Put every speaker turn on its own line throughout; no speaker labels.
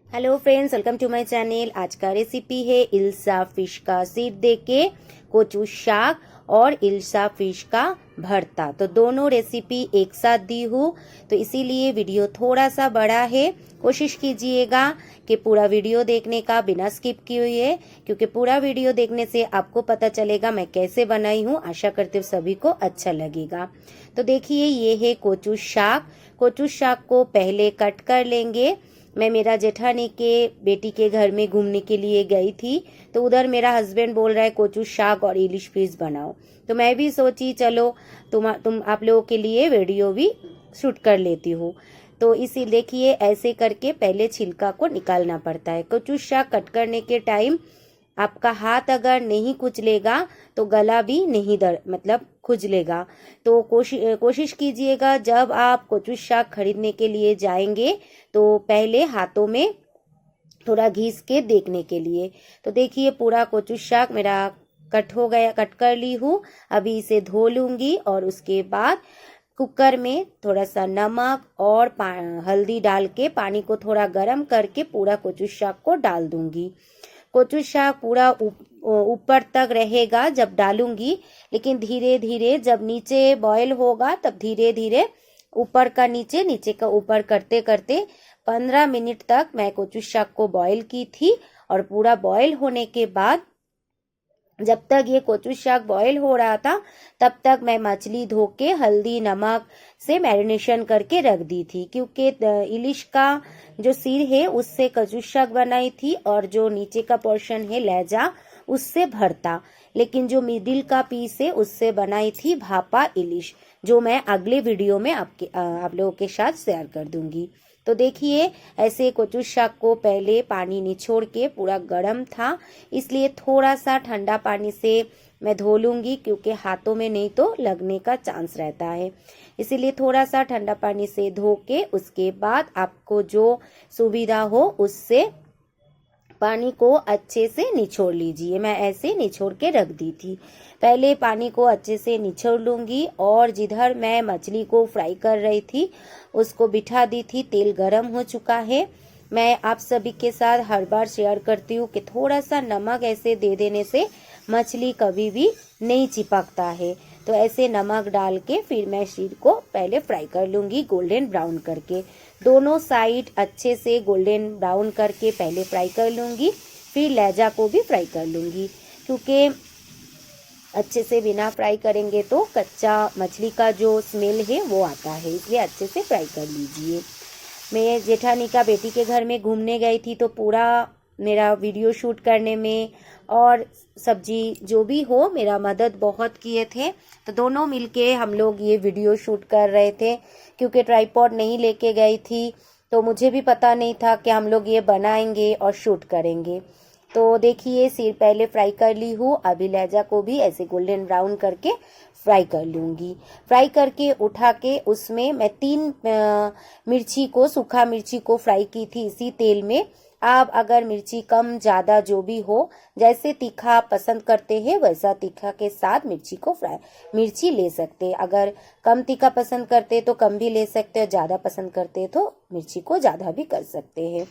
Hello friends, welcome to my channel. आज का recipe है इल्सा फिश का सीड दे के कोचू शाक और इल्सा फिश का भरता। तो दोनों रेसिपी एक साथ दी हूँ, तो इसीलिए वीडियो थोड़ा सा बड़ा है। कोशिश कीजिएगा कि पूरा वीडियो देखने का बिना स्किप किए हुए, क्योंकि पूरा वीडियो देखने से आपको पता चलेगा मैं कैसे बनाई हूँ। आशा करते हुए सभी को अच्छा लगेगा। तो देखिए, ये है कोचू शाक। कोचू शाक को पहले कट कर लेंगे। मैं मेरा जेठानी के बेटी के घर में घूमने के लिए गई थी, तो उधर मेरा हस्बैंड बोल रहा है कोचू शाक और इलिश फिश बनाओ। तो मैं भी सोची चलो तुम आप लोगों के लिए वीडियो भी शूट कर लेती हूँ। तो इसी देखिए, ऐसे करके पहले छिलका को निकालना पड़ता है। कोचू शाक कट करने के टाइम आपका हाथ अगर नहीं खुजलेगा तो गला भी नहीं खुजलेगा। तो कोशिश कीजिएगा जब आप कोचू शाक खरीदने के लिए जाएंगे तो पहले हाथों में थोड़ा घिस के देखने के लिए। तो देखिए, पूरा कोचू शाक मेरा कट हो गया, कट कर ली हूँ। अभी इसे धो लूंगी और उसके बाद कुकर में थोड़ा सा नमक और हल्दी डाल के पानी को थोड़ा गर्म करके पूरा कोचू शाक को डाल दूंगी। कोचू शाक पूरा ऊपर तक रहेगा जब डालूंगी, लेकिन धीरे धीरे जब नीचे बॉयल होगा तब धीरे धीरे ऊपर का नीचे, नीचे का ऊपर करते करते 15 मिनट तक मैं कोचू शाक को बॉयल की थी। और पूरा बॉयल होने के बाद जब तक ये कोचू शाक बॉयल हो रहा था तब तक मैं मछली धो के हल्दी नमक से मैरिनेशन करके रख दी थी, क्योंकि इलिश का जो सिर है उससे कोचू शाक बनाई थी और जो नीचे का पोर्शन है लहजा उससे भरता, लेकिन जो मिडिल का पीस है उससे बनाई थी भापा इलिश, जो मैं अगले वीडियो में आप लोगों के साथ शेयर कर दूंगी। तो देखिए, ऐसे कोचू शाक को पहले पानी निचोड़ के पूरा गर्म था, इसलिए थोड़ा सा ठंडा पानी से मैं धो लूंगी, क्योंकि हाथों में नहीं तो लगने का चांस रहता है। इसीलिए थोड़ा सा ठंडा पानी से धो के उसके बाद आपको जो सुविधा हो उससे पानी को अच्छे से निचोड़ लीजिए। मैं ऐसे निचोड़ के रख दी थी। पहले पानी को अच्छे से निचोड़ लूंगी और जिधर मैं मछली को फ्राई कर रही थी उसको बिठा दी थी। तेल गरम हो चुका है। मैं आप सभी के साथ हर बार शेयर करती हूँ कि थोड़ा सा नमक ऐसे दे देने से मछली कभी भी नहीं चिपकता है। तो ऐसे नमक डाल के फिर मैं शीर को पहले फ्राई कर लूंगी गोल्डन ब्राउन करके। दोनों साइड अच्छे से गोल्डन ब्राउन करके पहले फ्राई कर लूंगी, फिर लहजा को भी फ्राई कर लूंगी, क्योंकि अच्छे से बिना फ्राई करेंगे तो कच्चा मछली का जो स्मेल है वो आता है, इसलिए अच्छे से फ्राई कर लीजिए। मैं जेठानी का बेटी के घर में घूमने गई थी, तो पूरा मेरा वीडियो शूट करने में और सब्जी जो भी हो मेरा मदद बहुत किए थे। तो दोनों मिलके हम लोग ये वीडियो शूट कर रहे थे, क्योंकि ट्राइपॉड नहीं लेके गई थी तो मुझे भी पता नहीं था कि हम लोग ये बनाएंगे और शूट करेंगे। तो देखिए, सिर पहले फ्राई कर ली हूँ। अभी लहजा को भी ऐसे गोल्डन ब्राउन करके फ्राई कर लूँगी। फ्राई करके उठा के उसमें मैं 3 मिर्ची को, सूखा मिर्ची को फ्राई की थी इसी तेल में। आप अगर मिर्ची कम ज़्यादा जो भी हो, जैसे तीखा पसंद करते हैं वैसा तीखा के साथ मिर्ची ले सकते हैं। अगर कम तीखा पसंद करते तो कम भी ले सकते हैं, ज़्यादा पसंद करते तो मिर्ची को ज़्यादा भी कर सकते हैं।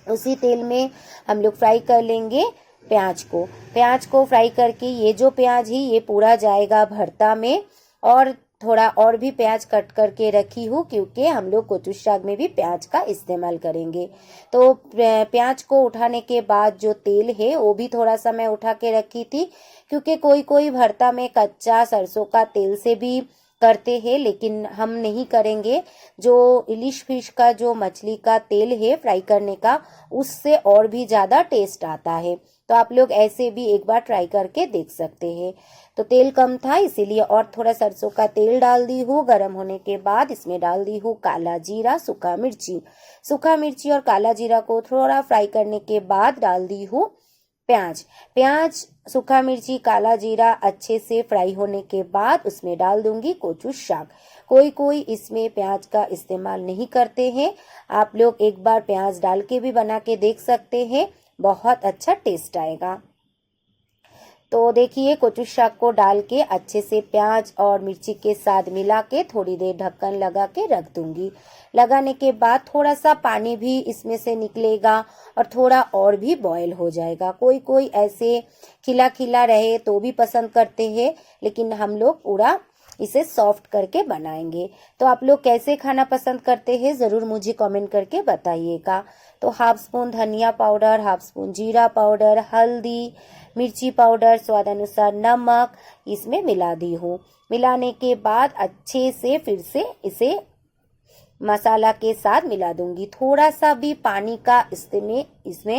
उसी तेल में हम लोग फ्राई कर लेंगे प्याज को फ्राई करके, ये जो प्याज है ये पूरा जाएगा भरता में। और थोड़ा और भी प्याज कट करके रखी हूँ, क्योंकि हम लोग कोचू शाक में भी प्याज का इस्तेमाल करेंगे। तो प्याज को उठाने के बाद जो तेल है वो भी थोड़ा सा मैं उठा के रखी थी, क्योंकि कोई कोई भरता में कच्चा सरसों का तेल से भी करते हैं, लेकिन हम नहीं करेंगे। जो इलिश फिश का जो मछली का तेल है फ्राई करने का, उससे और भी ज़्यादा टेस्ट आता है। तो आप लोग ऐसे भी एक बार ट्राई करके देख सकते हैं। तो तेल कम था इसीलिए और थोड़ा सरसों का तेल डाल दी हूँ। गर्म होने के बाद इसमें डाल दी हूँ काला जीरा, सूखा मिर्ची और काला जीरा को थोड़ा फ्राई करने के बाद डाल दी हूँ प्याज, सूखा मिर्ची, काला जीरा अच्छे से फ्राई होने के बाद उसमें डाल दूंगी कोचू शाक। कोई कोई इसमें प्याज का इस्तेमाल नहीं करते हैं। आप लोग एक बार प्याज डाल के भी बना के देख सकते हैं, बहुत अच्छा टेस्ट आएगा। तो तो देखिए कोचु शाक को डाल के अच्छे से प्याज और मिर्ची के साथ मिला के थोड़ी देर ढक्कन लगा के रख दूंगी। लगाने के बाद थोड़ा सा पानी भी इसमें से निकलेगा और थोड़ा और भी बॉयल हो जाएगा। कोई कोई ऐसे खिला खिला रहे तो भी पसंद करते हैं, लेकिन हम लोग पूरा इसे सॉफ्ट करके बनाएंगे। तो आप लोग कैसे खाना पसंद करते हैं ज़रूर मुझे कमेंट करके बताइएगा। तो हाफ स्पून धनिया पाउडर, हाफ स्पून जीरा पाउडर, हल्दी, मिर्ची पाउडर, स्वाद अनुसार नमक इसमें मिला दी हूँ। मिलाने के बाद अच्छे से फिर से इसे मसाला के साथ मिला दूंगी। थोड़ा सा भी पानी का इसमें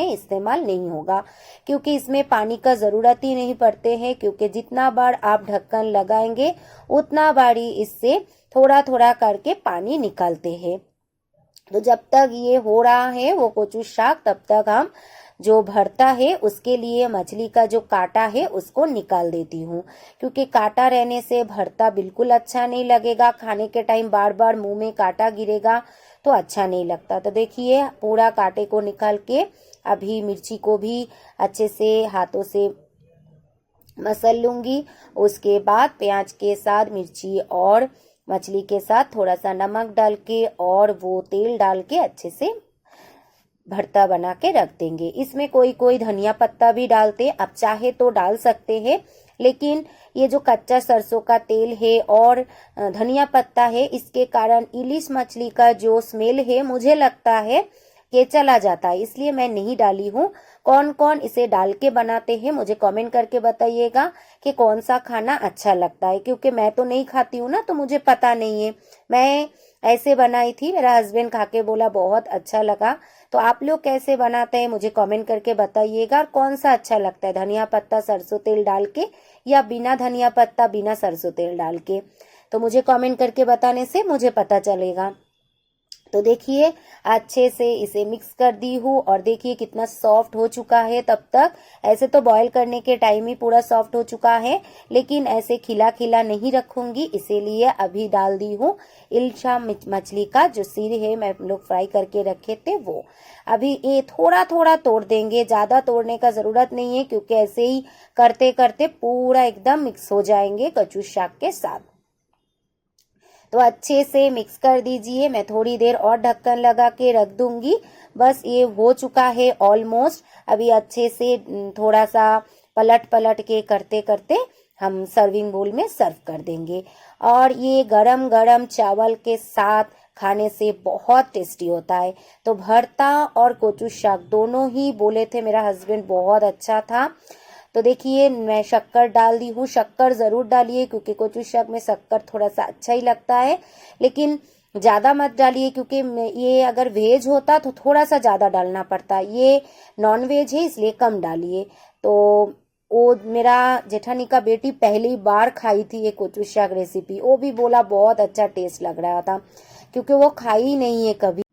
इस्तेमाल नहीं होगा, क्योंकि इसमें पानी का ज़रूरत ही नहीं पड़ते हैं, क्योंकि जितना बार आप ढक्कन लगाएंगे उतना बार ही इससे थोड़ा थोड़ा करके पानी निकालते हैं। तो जब तक ये हो रहा है वो कोचु शाक, तब तक हम जो भरता है उसके लिए मछली का जो कांटा है उसको निकाल देती हूँ, क्योंकि कांटा रहने से भरता बिल्कुल अच्छा नहीं लगेगा। खाने के टाइम बार बार मुंह में कांटा गिरेगा तो अच्छा नहीं लगता। तो देखिए पूरा कांटे को निकाल के अभी मिर्ची को भी अच्छे से हाथों से मसल लूंगी। उसके बाद प्याज के साथ मिर्ची और मछली के साथ थोड़ा सा नमक डाल के और वो तेल डाल के अच्छे से भरता बना के रख देंगे। इसमें कोई कोई धनिया पत्ता भी डालते, आप चाहे तो डाल सकते हैं, लेकिन ये जो कच्चा सरसों का तेल है और धनिया पत्ता है, इसके कारण इलिश मछली का जो स्मेल है मुझे लगता है कि चला जाता है, इसलिए मैं नहीं डाली हूँ। कौन कौन इसे डाल के बनाते हैं मुझे कमेंट करके बताइएगा कि कौन सा खाना अच्छा लगता है, क्योंकि मैं तो नहीं खाती हूँ ना, तो मुझे पता नहीं है। मैं ऐसे बनाई थी, मेरा हस्बैंड खा के बोला बहुत अच्छा लगा। तो आप लोग कैसे बनाते हैं मुझे कमेंट करके बताइएगा, और कौन सा अच्छा लगता है, धनिया पत्ता सरसों तेल डाल के या बिना धनिया पत्ता बिना सरसों तेल डाल के। तो मुझे कमेंट करके बताने से मुझे पता चलेगा। तो देखिए अच्छे से इसे मिक्स कर दी हूँ और देखिए कितना सॉफ्ट हो चुका है। तब तक ऐसे तो बॉईल करने के टाइम ही पूरा सॉफ्ट हो चुका है, लेकिन ऐसे खिला खिला नहीं रखूंगी, इसीलिए अभी डाल दी हूँ इल्शा मछली का जो सिर है मैं लोग फ्राई करके रखे थे वो। अभी ये थोड़ा थोड़ा तोड़ देंगे, ज़्यादा तोड़ने का ज़रूरत नहीं है, क्योंकि ऐसे ही करते करते पूरा एकदम मिक्स हो जाएंगे कचू शाक के साथ। तो अच्छे से मिक्स कर दीजिए। मैं थोड़ी देर और ढक्कन लगा के रख दूंगी। बस ये हो चुका है ऑलमोस्ट। अभी अच्छे से थोड़ा सा पलट पलट के करते करते हम सर्विंग बोल में सर्व कर देंगे। और ये गरम गरम चावल के साथ खाने से बहुत टेस्टी होता है। तो भरता और कोचु शाक दोनों ही बोले थे मेरा हस्बैंड बहुत अच्छा था। तो देखिए मैं शक्कर डाल दी हूँ, शक्कर ज़रूर डालिए, क्योंकि कोचु शाक में शक्कर थोड़ा सा अच्छा ही लगता है, लेकिन ज़्यादा मत डालिए, क्योंकि ये अगर वेज होता तो थोड़ा सा ज़्यादा डालना पड़ता, ये नॉन वेज है इसलिए कम डालिए। तो वो मेरा जेठानी का बेटी पहली बार खाई थी ये कोचु शाक रेसिपी, वो भी बोला बहुत अच्छा टेस्ट लग रहा था, क्योंकि वो खाई नहीं है कभी।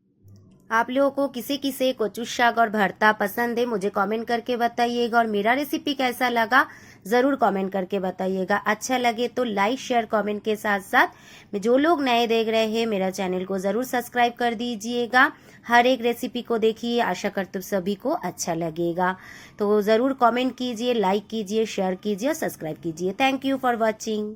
आप लोगों को किसे किसे कोचु शाक और भरता पसंद है मुझे कमेंट करके बताइएगा, और मेरा रेसिपी कैसा लगा ज़रूर कमेंट करके बताइएगा। अच्छा लगे तो लाइक शेयर कमेंट के साथ साथ जो लोग नए देख रहे हैं मेरा चैनल को ज़रूर सब्सक्राइब कर दीजिएगा। हर एक रेसिपी को देखिए, आशा करते सभी को अच्छा लगेगा। तो ज़रूर कमेंट कीजिए, लाइक कीजिए, शेयर कीजिए और सब्सक्राइब कीजिए। Thank you for watching.